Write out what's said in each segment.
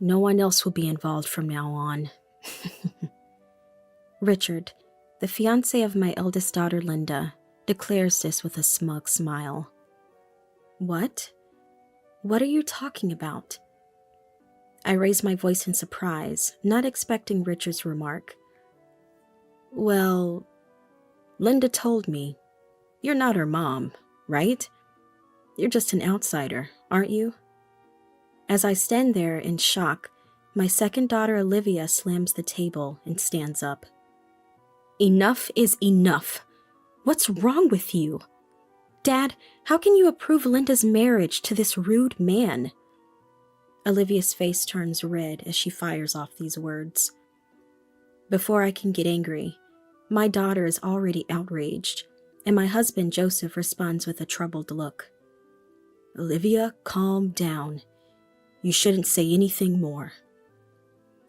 No one else will be involved from now on. Richard, the fiancé of my eldest daughter Linda, declares this with a smug smile. What? What are you talking about? I raise my voice in surprise, not expecting Richard's remark. Well, Linda told me. You're not her mom, right? You're just an outsider, aren't you? As I stand there in shock, my second daughter Olivia slams the table and stands up. Enough is enough. What's wrong with you? Dad, how can you approve Linda's marriage to this rude man? Olivia's face turns red as she fires off these words. Before I can get angry, my daughter is already outraged, and my husband Joseph responds with a troubled look. Olivia, calm down. You shouldn't say anything more.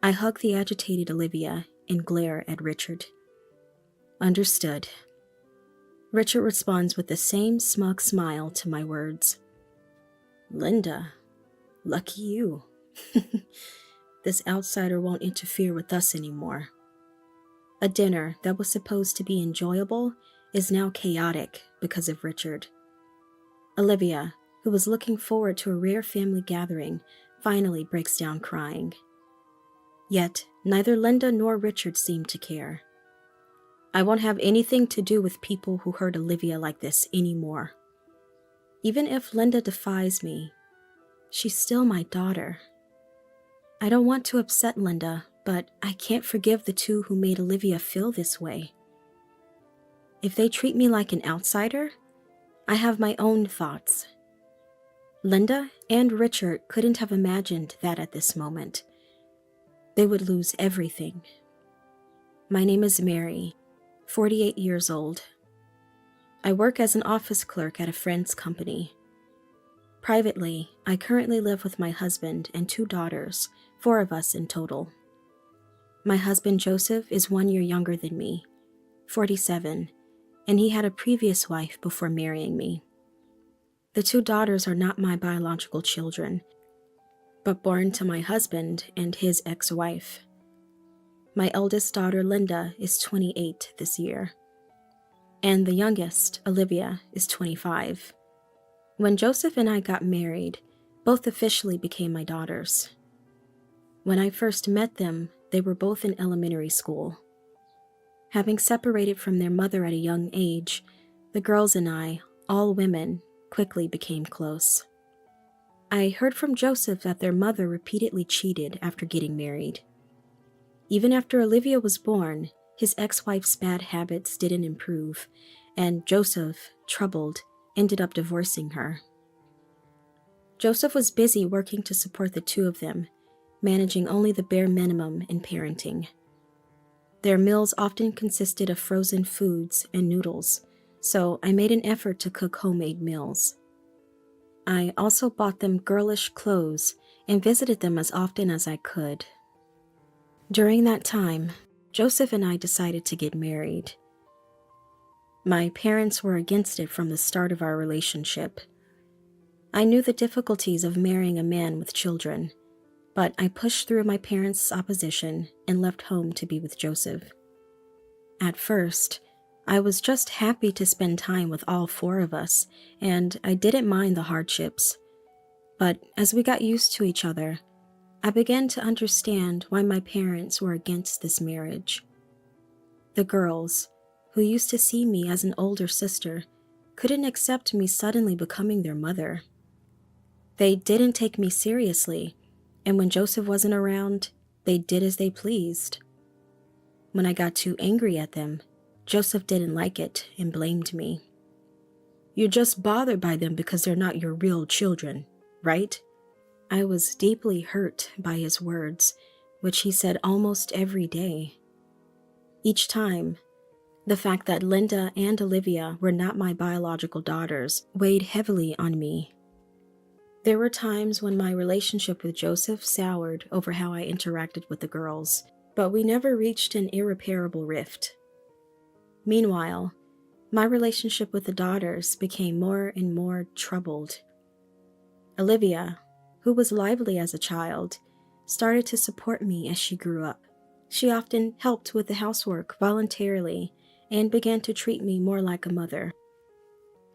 I hug the agitated Olivia and glare at Richard. Understood. Richard responds with the same smug smile to my words. Linda, lucky you. This outsider won't interfere with us anymore. A dinner that was supposed to be enjoyable is now chaotic because of Richard. Olivia, who was looking forward to a rare family gathering, finally breaks down crying. Yet, neither Linda nor Richard seem to care. I won't have anything to do with people who hurt Olivia like this anymore. Even if Linda defies me, she's still my daughter. I don't want to upset Linda, but I can't forgive the two who made Olivia feel this way. If they treat me like an outsider, I have my own thoughts. Linda and Richard couldn't have imagined that at this moment. They would lose everything. My name is Mary, 48 years old. I work as an office clerk at a friend's company. Privately, I currently live with my husband and 2 daughters, 4 of us in total. My husband Joseph is 1 year younger than me, 47, and he had a previous wife before marrying me. The 2 daughters are not my biological children, but born to my husband and his ex-wife. My eldest daughter Linda is 28 this year, and the youngest, Olivia, is 25. When Joseph and I got married, both officially became my daughters. When I first met them, they were both in elementary school. Having separated from their mother at a young age, the girls and I, all women, quickly became close. I heard from Joseph that their mother repeatedly cheated after getting married. Even after Olivia was born, his ex-wife's bad habits didn't improve, and Joseph, troubled, ended up divorcing her. Joseph was busy working to support the 2 of them, managing only the bare minimum in parenting. Their meals often consisted of frozen foods and noodles, so I made an effort to cook homemade meals. I also bought them girlish clothes and visited them as often as I could. During that time, Joseph and I decided to get married. My parents were against it from the start of our relationship. I knew the difficulties of marrying a man with children, but I pushed through my parents' opposition and left home to be with Joseph. At first, I was just happy to spend time with all 4 of us, and I didn't mind the hardships. But as we got used to each other, I began to understand why my parents were against this marriage. The girls, who used to see me as an older sister, couldn't accept me suddenly becoming their mother. They didn't take me seriously, and when Joseph wasn't around, they did as they pleased. When I got too angry at them, Joseph didn't like it and blamed me. You're just bothered by them because they're not your real children, right? I was deeply hurt by his words, which he said almost every day. Each time, the fact that Linda and Olivia were not my biological daughters weighed heavily on me. There were times when my relationship with Joseph soured over how I interacted with the girls, but we never reached an irreparable rift. Meanwhile, my relationship with the daughters became more and more troubled. Olivia, who was lively as a child, started to support me as she grew up. She often helped with the housework voluntarily and began to treat me more like a mother.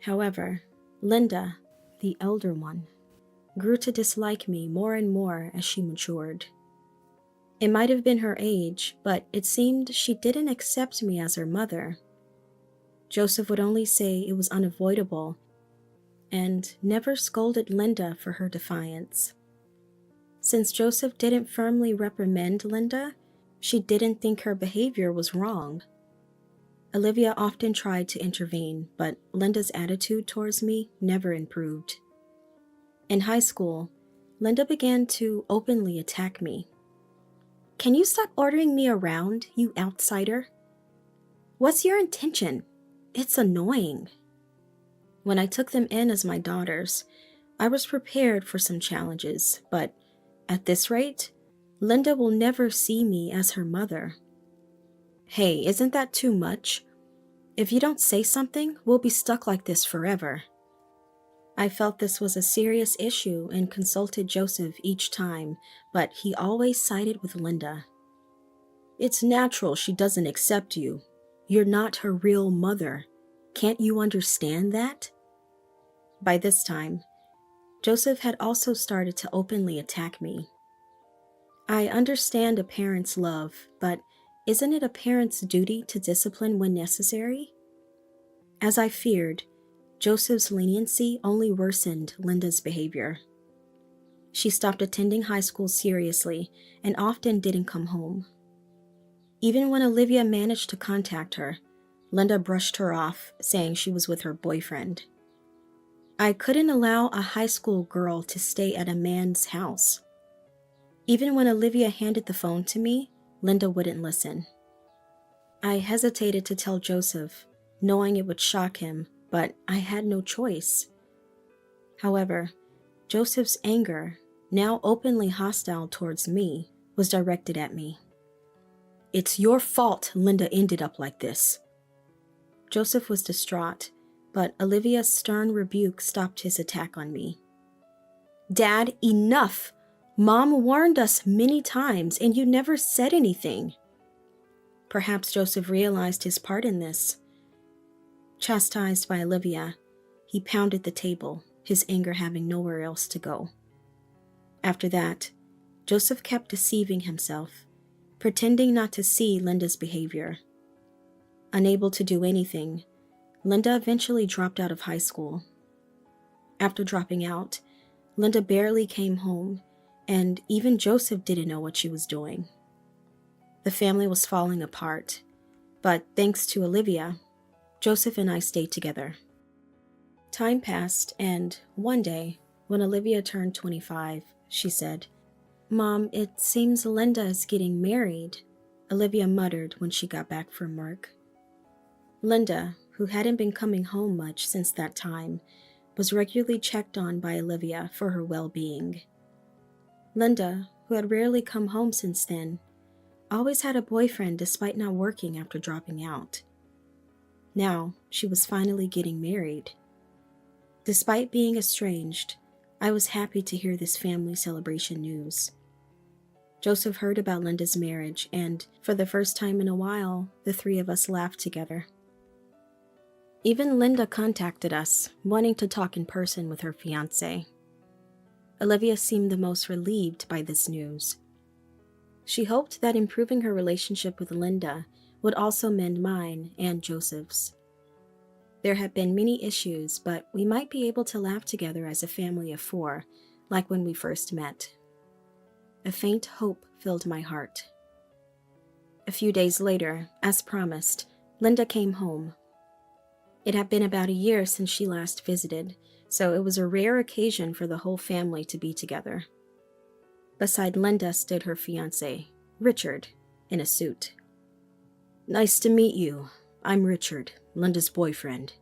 However, Linda, the elder one, grew to dislike me more and more as she matured. It might have been her age, but it seemed she didn't accept me as her mother. Joseph would only say it was unavoidable and never scolded Linda for her defiance. Since Joseph didn't firmly reprimand Linda, she didn't think her behavior was wrong. Olivia often tried to intervene, but Linda's attitude towards me never improved. In high school, Linda began to openly attack me. "Can you stop ordering me around, you outsider? What's your intention? It's annoying." When I took them in as my daughters, I was prepared for some challenges, but at this rate, Linda will never see me as her mother. "Hey, isn't that too much? If you don't say something, we'll be stuck like this forever." I felt this was a serious issue and consulted Joseph each time, but he always sided with Linda. "It's natural she doesn't accept you. You're not her real mother. Can't you understand that?" By this time, Joseph had also started to openly attack me. I understand a parent's love, but isn't it a parent's duty to discipline when necessary? As I feared, Joseph's leniency only worsened Linda's behavior. She stopped attending high school seriously and often didn't come home. Even when Olivia managed to contact her, Linda brushed her off, saying she was with her boyfriend. I couldn't allow a high school girl to stay at a man's house. Even when Olivia handed the phone to me, Linda wouldn't listen. I hesitated to tell Joseph, knowing it would shock him, but I had no choice. However, Joseph's anger, now openly hostile towards me, was directed at me. "It's your fault Linda ended up like this." Joseph was distraught, but Olivia's stern rebuke stopped his attack on me. "Dad, enough! Mom warned us many times and you never said anything." Perhaps Joseph realized his part in this. Chastised by Olivia, he pounded the table, his anger having nowhere else to go. After that, Joseph kept deceiving himself, pretending not to see Linda's behavior. Unable to do anything, Linda eventually dropped out of high school. After dropping out, Linda barely came home, and even Joseph didn't know what she was doing. The family was falling apart, but thanks to Olivia, Joseph and I stayed together. Time passed, and one day, when Olivia turned 25, she said, "Mom, it seems Linda is getting married," Olivia muttered when she got back from work. Linda, who hadn't been coming home much since that time, was regularly checked on by Olivia for her well-being. Linda, who had rarely come home since then, always had a boyfriend despite not working after dropping out. Now, she was finally getting married. Despite being estranged, I was happy to hear this family celebration news. Joseph heard about Linda's marriage, and for the first time in a while, the three of us laughed together. Even Linda contacted us, wanting to talk in person with her fiancé. Olivia seemed the most relieved by this news. She hoped that improving her relationship with Linda would also mend mine and Joseph's. There had been many issues, but we might be able to laugh together as a family of four, like when we first met. A faint hope filled my heart. A few days later, as promised, Linda came home. It had been about a year since she last visited, so it was a rare occasion for the whole family to be together. Beside Linda stood her fiancé, Richard, in a suit. "Nice to meet you. I'm Richard, Linda's boyfriend."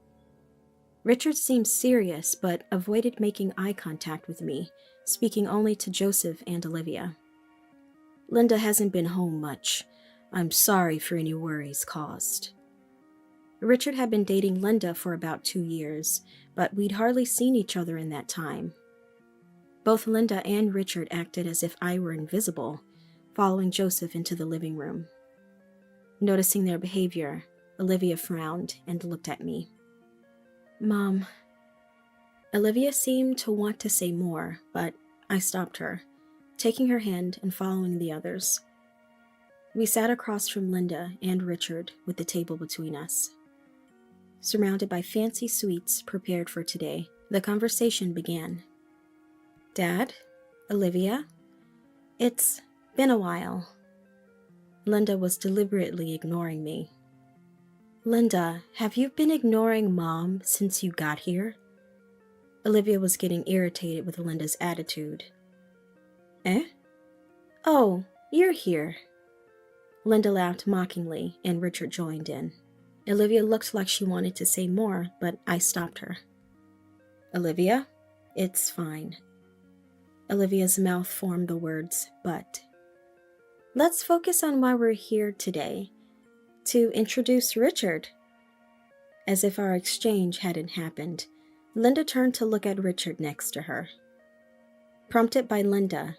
Richard seemed serious but avoided making eye contact with me, speaking only to Joseph and Olivia. "Linda hasn't been home much. I'm sorry for any worries caused." Richard had been dating Linda for about 2 years, but we'd hardly seen each other in that time. Both Linda and Richard acted as if I were invisible, following Joseph into the living room. Noticing their behavior, Olivia frowned and looked at me. "Mom." Olivia seemed to want to say more, but I stopped her, taking her hand and following the others. We sat across from Linda and Richard with the table between us. Surrounded by fancy sweets prepared for today, the conversation began. "Dad? Olivia? It's been a while." Linda was deliberately ignoring me. "Linda, have you been ignoring Mom since you got here?" Olivia was getting irritated with Linda's attitude. "Eh? Oh, you're here." Linda laughed mockingly, and Richard joined in. Olivia looked like she wanted to say more, but I stopped her. "Olivia, it's fine." Olivia's mouth formed the words, "but." "Let's focus on why we're here today. To introduce Richard." As if our exchange hadn't happened, Linda turned to look at Richard next to her. Prompted by Linda,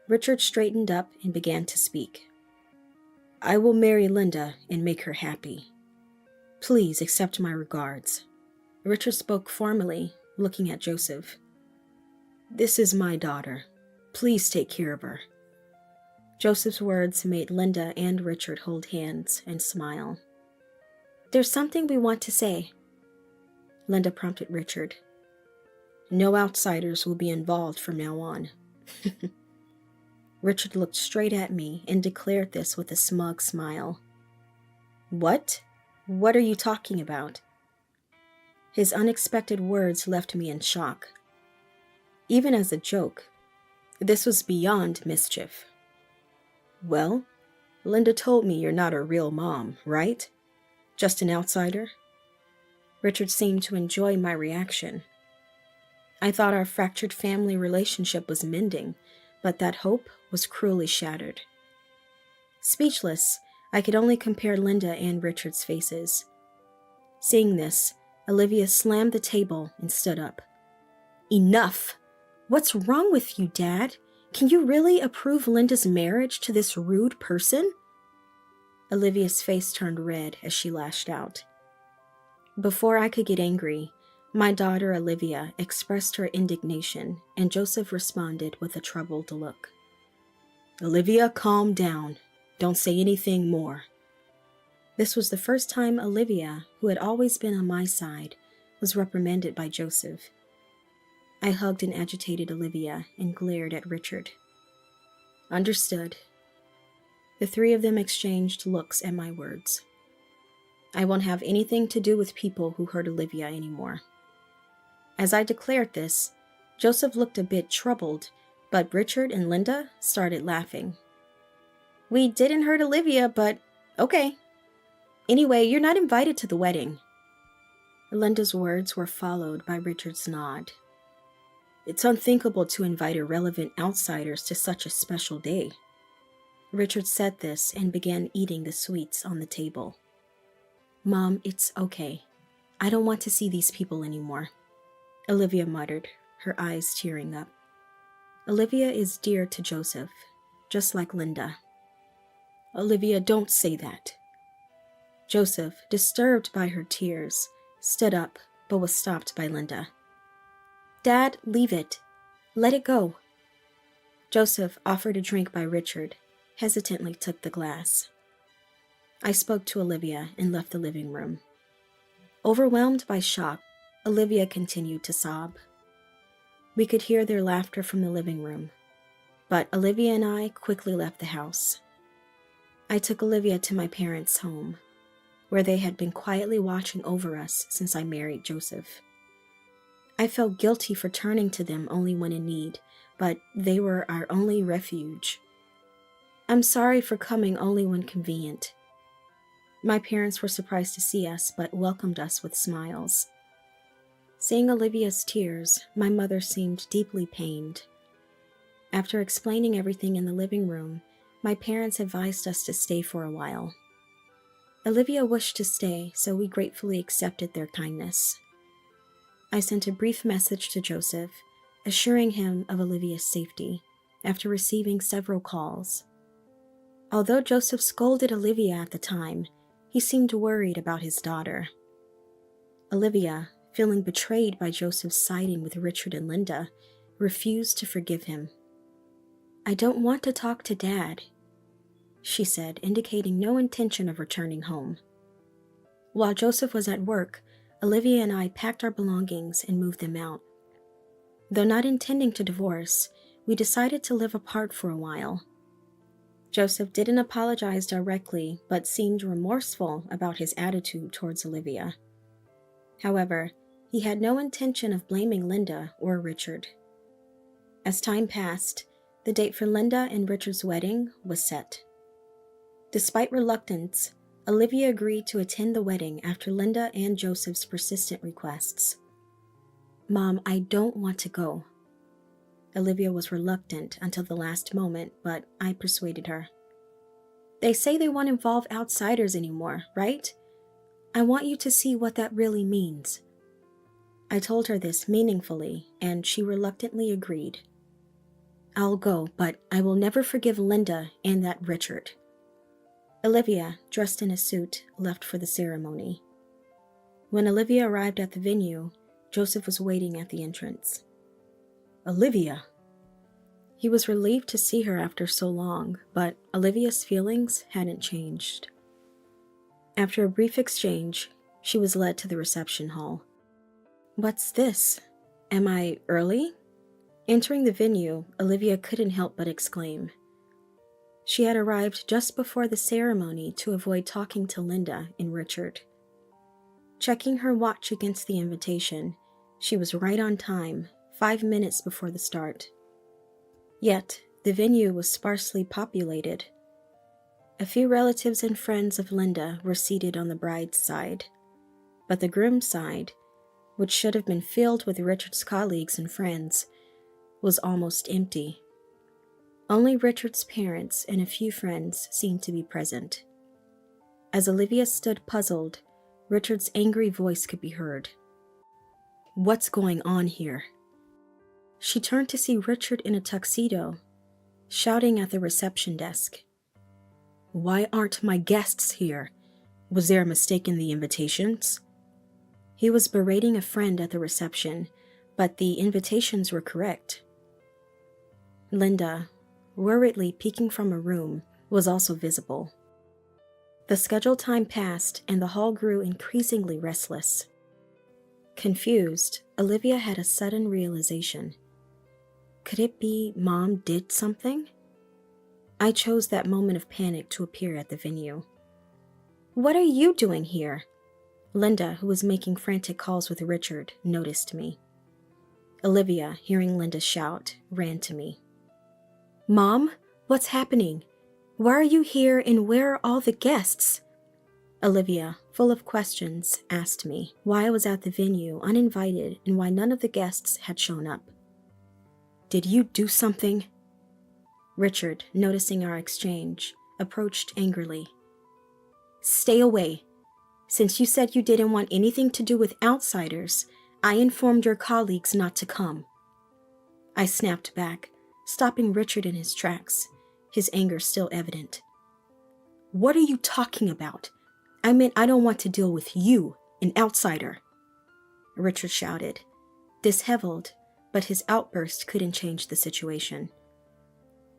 Richard straightened up and began to speak. "I will marry Linda and make her happy. Please accept my regards." Richard spoke formally, looking at Joseph. "This is my daughter. Please take care of her." Joseph's words made Linda and Richard hold hands and smile. "There's something we want to say," Linda prompted Richard. "No outsiders will be involved from now on." Richard looked straight at me and declared this with a smug smile. "What? What are you talking about?" His unexpected words left me in shock. Even as a joke, this was beyond mischief. "Well, Linda told me you're not a real mom, right? Just an outsider?" Richard seemed to enjoy my reaction. I thought our fractured family relationship was mending, but that hope was cruelly shattered. Speechless, I could only compare Linda and Richard's faces. Seeing this, Olivia slammed the table and stood up. "Enough! What's wrong with you, Dad? Can you really approve Linda's marriage to this rude person?" Olivia's face turned red as she lashed out. Before I could get angry, my daughter Olivia expressed her indignation, and Joseph responded with a troubled look. "Olivia, calm down. Don't say anything more." This was the first time Olivia, who had always been on my side, was reprimanded by Joseph. I hugged an agitated Olivia and glared at Richard. "Understood." The three of them exchanged looks at my words. I won't have anything to do with people who hurt Olivia anymore. As I declared this, Joseph looked a bit troubled, but Richard and Linda started laughing. "We didn't hurt Olivia, but okay. Anyway, you're not invited to the wedding." Linda's words were followed by Richard's nod. "It's unthinkable to invite irrelevant outsiders to such a special day." Richard said this and began eating the sweets on the table. "Mom, it's okay. I don't want to see these people anymore," Olivia muttered, her eyes tearing up. Olivia is dear to Joseph, just like Linda. "Olivia, don't say that." Joseph, disturbed by her tears, stood up but was stopped by Linda. "Dad, leave it. Let it go." Joseph, offered a drink by Richard, hesitantly took the glass. I spoke to Olivia and left the living room. Overwhelmed by shock, Olivia continued to sob. We could hear their laughter from the living room, but Olivia and I quickly left the house. I took Olivia to my parents' home, where they had been quietly watching over us since I married Joseph. I felt guilty for turning to them only when in need, but they were our only refuge. I'm sorry for coming only when convenient. My parents were surprised to see us, but welcomed us with smiles. Seeing Olivia's tears, my mother seemed deeply pained. After explaining everything in the living room, my parents advised us to stay for a while. Olivia wished to stay, so we gratefully accepted their kindness. I sent a brief message to Joseph, assuring him of Olivia's safety after receiving several calls. Although Joseph scolded Olivia at the time, he seemed worried about his daughter. Olivia, feeling betrayed by Joseph's siding with Richard and Linda, refused to forgive him. "I don't want to talk to Dad," she said, indicating no intention of returning home. While Joseph was at work, Olivia and I packed our belongings and moved them out. Though not intending to divorce, we decided to live apart for a while. Joseph didn't apologize directly, but seemed remorseful about his attitude towards Olivia. However, he had no intention of blaming Linda or Richard. As time passed, the date for Linda and Richard's wedding was set. Despite reluctance, Olivia agreed to attend the wedding after Linda and Joseph's persistent requests. "Mom, I don't want to go." Olivia was reluctant until the last moment, but I persuaded her. "They say they won't involve outsiders anymore, right? I want you to see what that really means." I told her this meaningfully, and she reluctantly agreed. "I'll go, but I will never forgive Linda and that Richard." Olivia, dressed in a suit, left for the ceremony. When Olivia arrived at the venue, Joseph was waiting at the entrance. "Olivia!" He was relieved to see her after so long, but Olivia's feelings hadn't changed. After a brief exchange, she was led to the reception hall. "What's this? Am I early?" Entering the venue, Olivia couldn't help but exclaim. She had arrived just before the ceremony to avoid talking to Linda and Richard. Checking her watch against the invitation, she was right on time, 5 minutes before the start. Yet, the venue was sparsely populated. A few relatives and friends of Linda were seated on the bride's side, but the groom's side, which should have been filled with Richard's colleagues and friends, was almost empty. Only Richard's parents and a few friends seemed to be present. As Olivia stood puzzled, Richard's angry voice could be heard. "What's going on here?" She turned to see Richard in a tuxedo, shouting at the reception desk. "Why aren't my guests here? Was there a mistake in the invitations?" He was berating a friend at the reception, but the invitations were correct. Linda, worriedly peeking from a room, was also visible. The scheduled time passed and the hall grew increasingly restless. Confused, Olivia had a sudden realization. Could it be Mom did something? I chose that moment of panic to appear at the venue. "What are you doing here?" Linda, who was making frantic calls with Richard, noticed me. Olivia, hearing Linda shout, ran to me. "Mom, what's happening? Why are you here and where are all the guests?" Olivia, full of questions, asked me why I was at the venue uninvited and why none of the guests had shown up. "Did you do something?" Richard, noticing our exchange, approached angrily. "Stay away. Since you said you didn't want anything to do with outsiders, I informed your colleagues not to come." I snapped back, stopping Richard in his tracks, his anger still evident. "What are you talking about? I meant I don't want to deal with you, an outsider," Richard shouted, disheveled, but his outburst couldn't change the situation.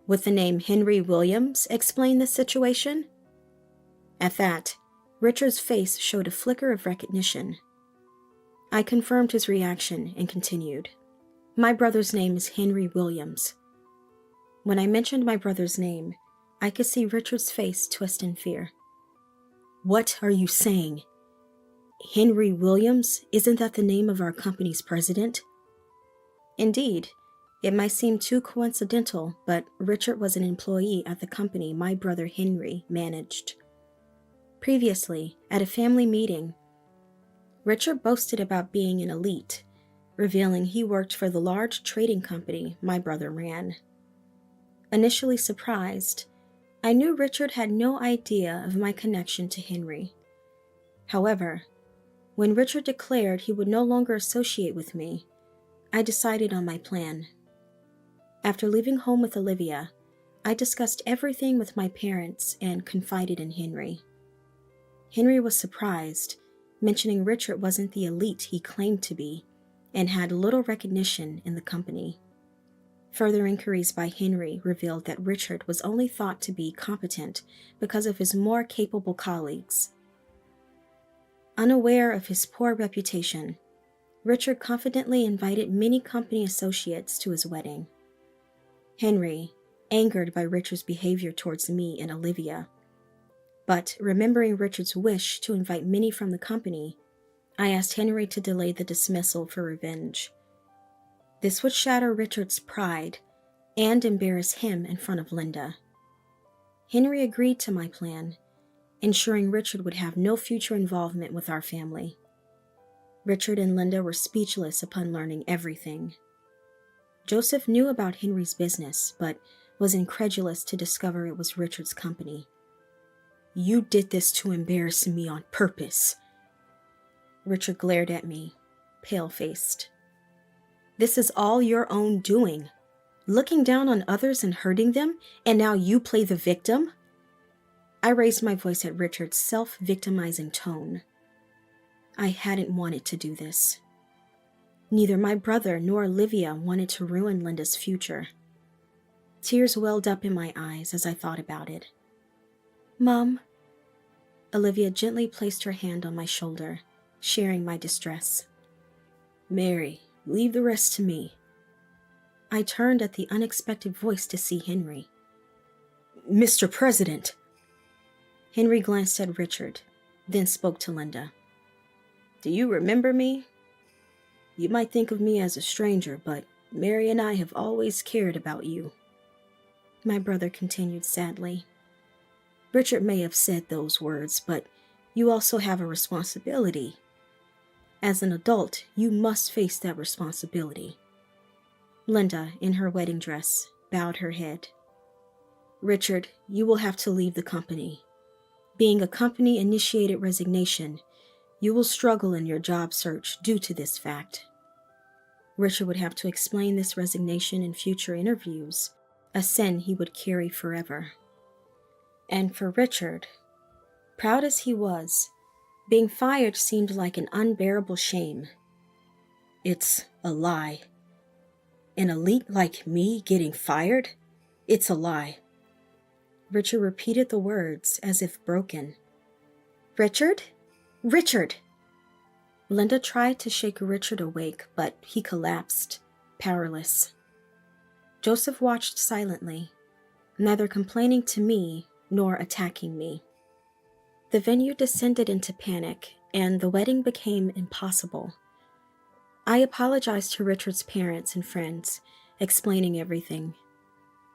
"Would the name Henry Williams explain the situation?" At that, Richard's face showed a flicker of recognition. I confirmed his reaction and continued. "My brother's name is Henry Williams." When I mentioned my brother's name, I could see Richard's face twist in fear. "What are you saying? Henry Williams, isn't that the name of our company's president?" Indeed, it might seem too coincidental, but Richard was an employee at the company my brother Henry managed. Previously, at a family meeting, Richard boasted about being an elite, revealing he worked for the large trading company my brother ran. Initially surprised, I knew Richard had no idea of my connection to Henry. However, when Richard declared he would no longer associate with me, I decided on my plan. After leaving home with Olivia, I discussed everything with my parents and confided in Henry. Henry was surprised, mentioning Richard wasn't the elite he claimed to be and had little recognition in the company. Further inquiries by Henry revealed that Richard was only thought to be competent because of his more capable colleagues. Unaware of his poor reputation, Richard confidently invited many company associates to his wedding. Henry, angered by Richard's behavior towards me and Olivia, but remembering Richard's wish to invite many from the company, I asked Henry to delay the dismissal for revenge. This would shatter Richard's pride and embarrass him in front of Linda. Henry agreed to my plan, ensuring Richard would have no future involvement with our family. Richard and Linda were speechless upon learning everything. Joseph knew about Henry's business, but was incredulous to discover it was Richard's company. "You did this to embarrass me on purpose." Richard glared at me, pale-faced. "This is all your own doing. Looking down on others and hurting them, and now you play the victim?" I raised my voice at Richard's self-victimizing tone. I hadn't wanted to do this. Neither my brother nor Olivia wanted to ruin Linda's future. Tears welled up in my eyes as I thought about it. "Mom." Olivia gently placed her hand on my shoulder, sharing my distress. "Mary, leave the rest to me." I turned at the unexpected voice to see Henry. "Mr. President!" Henry glanced at Richard, then spoke to Linda. "Do you remember me? You might think of me as a stranger, but Mary and I have always cared about you." My brother continued sadly. "Richard may have said those words, but you also have a responsibility. As an adult, you must face that responsibility." Linda, in her wedding dress, bowed her head. "Richard, you will have to leave the company. Being a company-initiated resignation, you will struggle in your job search due to this fact." Richard would have to explain this resignation in future interviews, a sin he would carry forever. And for Richard, proud as he was, being fired seemed like an unbearable shame. "It's a lie. An elite like me getting fired? It's a lie." Richard repeated the words as if broken. "Richard? Richard!" Linda tried to shake Richard awake, but he collapsed, powerless. Joseph watched silently, neither complaining to me nor attacking me. The venue descended into panic, and the wedding became impossible. I apologized to Richard's parents and friends, explaining everything.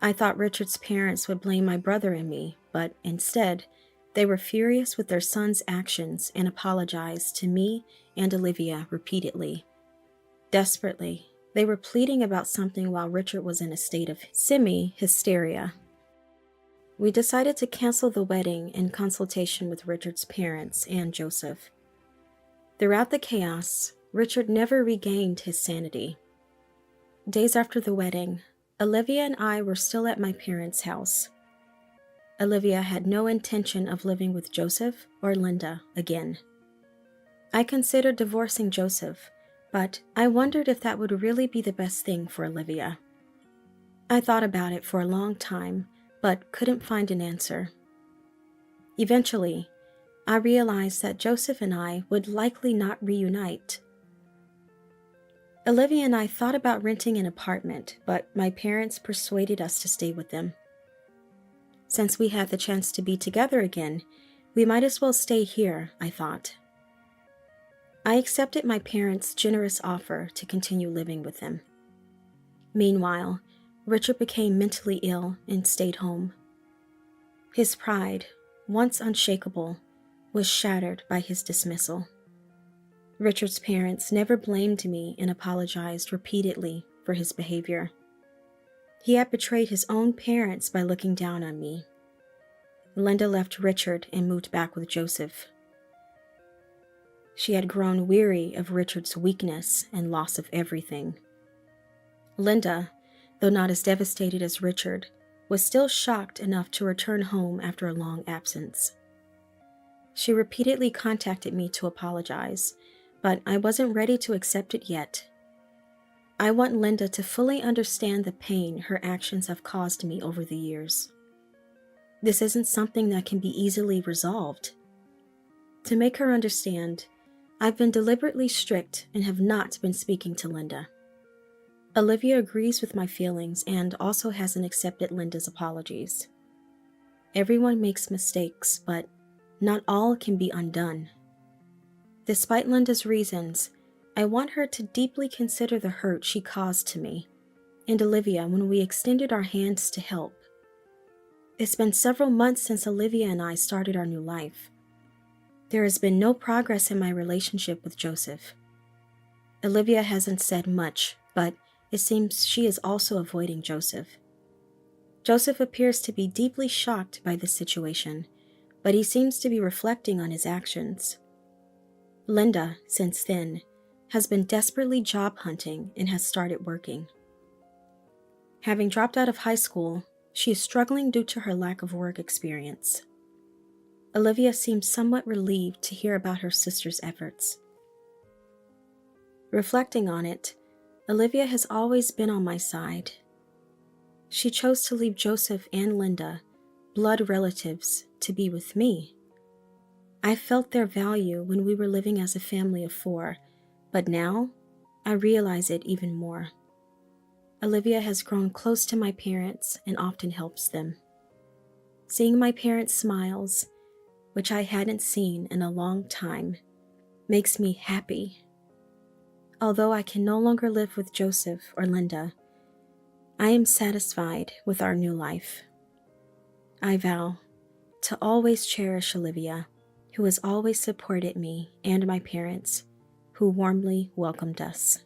I thought Richard's parents would blame my brother and me, but instead, they were furious with their son's actions and apologized to me and Olivia repeatedly. Desperately, they were pleading about something while Richard was in a state of semi-hysteria. We decided to cancel the wedding in consultation with Richard's parents and Joseph. Throughout the chaos, Richard never regained his sanity. Days after the wedding, Olivia and I were still at my parents' house. Olivia had no intention of living with Joseph or Linda again. I considered divorcing Joseph, but I wondered if that would really be the best thing for Olivia. I thought about it for a long time, but couldn't find an answer. Eventually, I realized that Joseph and I would likely not reunite. Olivia and I thought about renting an apartment, but my parents persuaded us to stay with them. Since we had the chance to be together again, we might as well stay here, I thought. I accepted my parents' generous offer to continue living with them. Meanwhile, Richard became mentally ill and stayed home. His pride, once unshakable, was shattered by his dismissal. Richard's parents never blamed me and apologized repeatedly for his behavior. He had betrayed his own parents by looking down on me. Linda left Richard and moved back with Joseph. She had grown weary of Richard's weakness and loss of everything, Linda, though not as devastated as Richard, was still shocked enough to return home after a long absence. She repeatedly contacted me to apologize, but I wasn't ready to accept it yet. I want Linda to fully understand the pain her actions have caused me over the years. This isn't something that can be easily resolved. To make her understand, I've been deliberately strict and have not been speaking to Linda. Olivia agrees with my feelings and also hasn't accepted Linda's apologies. Everyone makes mistakes, but not all can be undone. Despite Linda's reasons, I want her to deeply consider the hurt she caused to me and Olivia when we extended our hands to help. It's been several months since Olivia and I started our new life. There has been no progress in my relationship with Joseph. Olivia hasn't said much, but it seems she is also avoiding Joseph. Joseph appears to be deeply shocked by this situation, but he seems to be reflecting on his actions. Linda, since then, has been desperately job hunting and has started working. Having dropped out of high school, she is struggling due to her lack of work experience. Olivia seems somewhat relieved to hear about her sister's efforts. Reflecting on it, Olivia has always been on my side. She chose to leave Joseph and Linda, blood relatives, to be with me. I felt their value when we were living as a family of 4, but now I realize it even more. Olivia has grown close to my parents and often helps them. Seeing my parents' smiles, which I hadn't seen in a long time, makes me happy. Although I can no longer live with Joseph or Linda, I am satisfied with our new life. I vow to always cherish Olivia, who has always supported me and my parents, who warmly welcomed us.